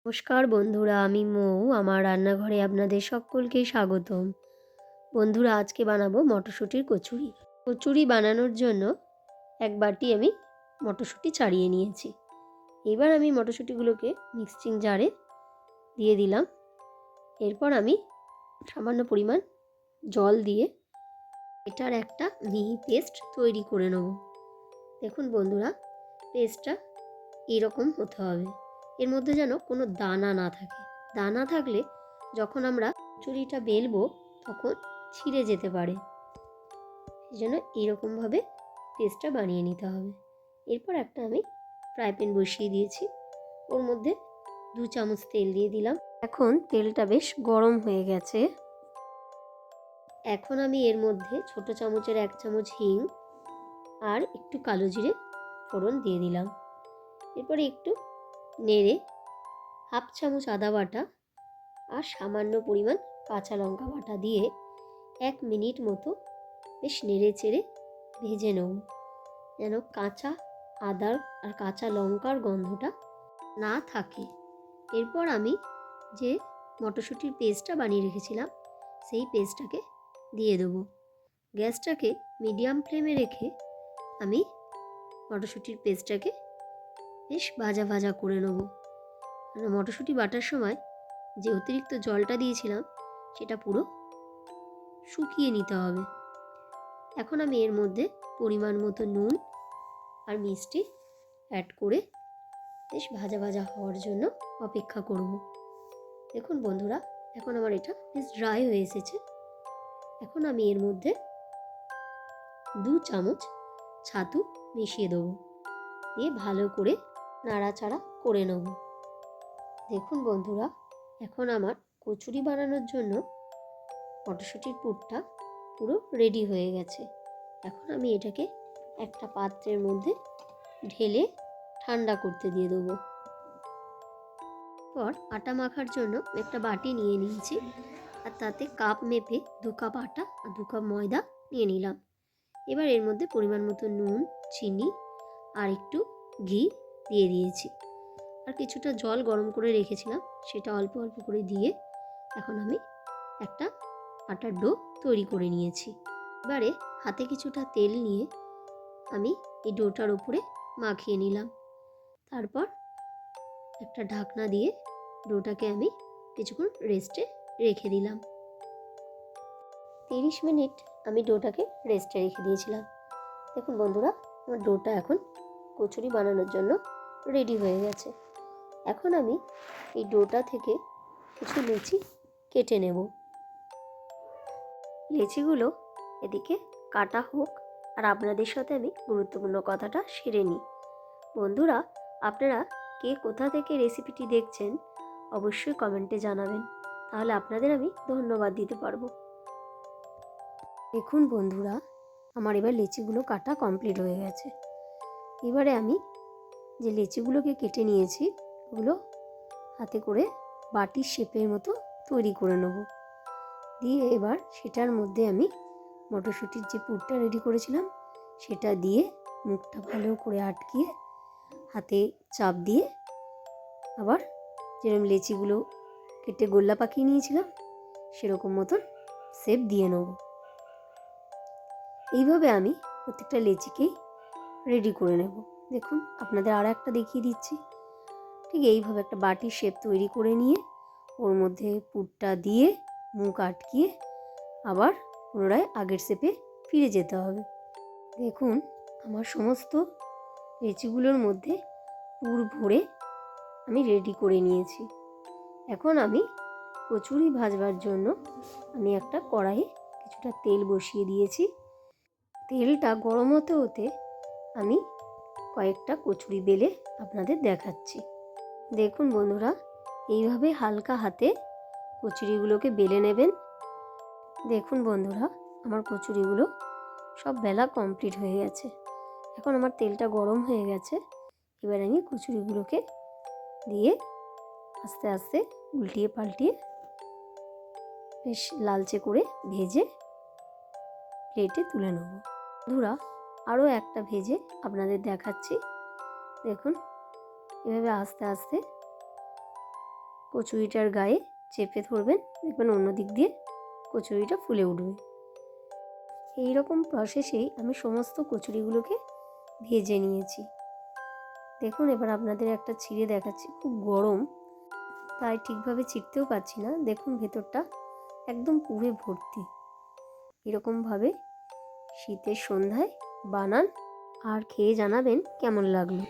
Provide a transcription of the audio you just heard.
নমস্কার বন্ধুরা, আমি মৌ। আমার রান্নাঘরে আপনাদের সকলকে স্বাগতম। বন্ধুরা, আজকে বানাবো মটরশুঁটির কচুরি। কচুরি বানানোর জন্য এক বাটি আমি মটরশুঁটি ছাড়িয়ে নিয়েছি। এবার আমি মটরশুঁটিগুলোকে মিক্সিং জারে দিয়ে দিলাম। এরপর আমি সামান্য পরিমাণ জল দিয়ে এটার একটা মিহি পেস্ট তৈরি করে নেব। দেখুন বন্ধুরা, পেস্টটা এরকম হতে হবে। এর মধ্যে যেন কোনো দানা না থাকে। দানা থাকলে যখন আমরা কচুরিটা বেলবো তখন ছিঁড়ে যেতে পারে। সেই জন্য এরকমভাবে পেস্টটা বানিয়ে নিতে হবে। এরপর একটা আমি ফ্রাই প্যান বসিয়ে দিয়েছি। ওর মধ্যে 2 চামচ তেল দিয়ে দিলাম। এখন তেলটা বেশ গরম হয়ে গেছে। এখন আমি এর মধ্যে ছোট চামচের 1 চামচ হিং আর একটু কালো জিরে ফোড়ন দিয়ে দিলাম। এরপরে একটু নেড়ে 1/2 চামচ আদা বাটা আর সামান্য পরিমাণ কাঁচা লঙ্কা বাটা দিয়ে 1 মিনিট মতো বেশ নেড়ে চেড়ে ভেজে নেব, যেন কাঁচা আদার আর কাঁচা লঙ্কার গন্ধটা না থাকে। এরপর আমি যে মটরশুঁটির পেস্টটা বানিয়ে রেখেছিলাম সেই পেস্টটাকে দিয়ে দেবো। গ্যাসটাকে মিডিয়াম ফ্লেমে রেখে আমি মটরশুঁটির পেস্টটাকে বেশ ভাজা ভাজা করে নেব। মটরশুঁটি বাটার সময় যে অতিরিক্ত জলটা দিয়েছিলাম সেটা পুরো শুকিয়ে নিতে হবে। এখন আমি এর মধ্যে পরিমাণ মতো নুন আর মিষ্টি অ্যাড করে বেশ ভাজা ভাজা হওয়ার জন্য অপেক্ষা করব। দেখুন বন্ধুরা, এখন আমার এটা বেশ ড্রাই হয়ে এসেছে। এখন আমি এর মধ্যে 2 চামচ ছাতু মিশিয়ে দেবো, দিয়ে ভালো করে নাড়াচাড়া করে নেব। দেখুন বন্ধুরা, এখন আমার কচুরি বানানোর জন্য মটরশুঁটির পুরটা পুরো রেডি হয়ে গেছে। এখন আমি এটাকে একটা পাত্রের মধ্যে ঢেলে ঠান্ডা করতে দিয়ে দেবো। পর আটা মাখার জন্য একটা বাটি নিয়ে নিয়েছি আর তাতে কাপ মেপে 2 কাপ আটা আর 2 কাপ ময়দা নিয়ে নিলাম। এবার এর মধ্যে পরিমাণ মতো নুন, চিনি আর একটু ঘি দিয়ে দিয়েছি। আর কিছুটা জল গরম করে রেখেছিলাম, সেটা অল্প অল্প করে দিয়ে এখন আমি একটা আটার ডো তৈরি করে নিয়েছি। এবারে হাতে কিছুটা তেল নিয়ে আমি এই ডোটার উপরে মাখিয়ে নিলাম। তারপর একটা ঢাকনা দিয়ে ডোটাকে আমি কিছুক্ষণ রেস্টে রেখে দিলাম। 30 মিনিট আমি ডোটাকে রেস্টে রেখে দিয়েছিলাম। দেখুন বন্ধুরা, আমার ডোটা এখন কচুরি বানানোর জন্য রেডি হয়ে গেছে। এখন আমি এই ডোটা থেকে কিছু লেচি কেটে নেব। লেচিগুলো এদিকে কাটা হোক আর আপনাদের সাথে আমি গুরুত্বপূর্ণ কথাটা সেরে নিই। বন্ধুরা, আপনারা কে কোথা থেকে রেসিপিটি দেখছেন অবশ্যই কমেন্টে জানাবেন, তাহলে আপনাদের আমি ধন্যবাদ দিতে পারবো। দেখুন বন্ধুরা, আমার এবার লেচিগুলো কাটা কমপ্লিট হয়ে গেছে। এবারে আমি যে লেচিগুলোকে কেটে নিয়েছি ওগুলো হাতে করে বাটির শেপের মতো তৈরি করে নেব। দিয়ে এবার সেটার মধ্যে আমি মটরশুঁটির যে পুরটা রেডি করেছিলাম সেটা দিয়ে মুখটা ভালো করে আটকিয়ে হাতে চাপ দিয়ে আবার যেরকম লেচিগুলো কেটে গোল্লা পাকিয়ে নিয়েছিলাম সেরকম মতন শেপ দিয়ে নেব। এইভাবে আমি প্রত্যেকটা লেচিকেই রেডি করে নেব। দেখুন, আপনাদের আর একটা দেখিয়ে দিচ্ছি। ঠিক এইভাবে একটা বাটির শেপ তৈরি করে নিয়ে ওর মধ্যে পুরটা দিয়ে মুখ আটকিয়ে আবার পুনরায় আগের শেপে ফিরে যেতে হবে। দেখুন, আমার সমস্ত লেচিগুলোর মধ্যে পুর ভরে আমি রেডি করে নিয়েছি। এখন আমি কচুরি ভাজবার জন্য আমি একটা কড়াইয়ে কিছুটা তেল বসিয়ে দিয়েছি। তেলটা গরম হতে হতে আমি কয়েকটা কচুরি বেলে আপনাদের দেখাচ্ছি। দেখুন বন্ধুরা, এইভাবে হালকা হাতে কচুরিগুলোকে বেলে নেবেন। দেখুন বন্ধুরা, আমার কচুরিগুলো সব বেলা কমপ্লিট হয়ে গেছে। এখন আমার তেলটা গরম হয়ে গেছে। এবার আমি কচুরিগুলোকে দিয়ে আস্তে আস্তে উল্টিয়ে পাল্টিয়ে বেশ লালচে করে ভেজে প্লেটে তুলে নেব। বন্ধুরা, আরও একটা ভেজে আপনাদের দেখাচ্ছি। দেখুন, এভাবে আস্তে আস্তে কচুরিটার গায়ে চেপে ধরবেন, দেখবেন অন্য দিক দিয়ে কচুরিটা ফুলে উঠবে। এই রকম প্রসেসেই আমি সমস্ত কচুরিগুলোকে ভেজে নিয়েছি। দেখুন এবার আপনাদের একটা ছিঁড়ে দেখাচ্ছি, খুব গরম তাই ঠিকভাবে ছিঁড়তেও পারছি না। দেখুন ভেতরটা একদম পুড়ে ভর্তি। এরকমভাবে শীতের সন্ধ্যায় বানান আর খেয়ে জানাবেন কেমন লাগলো।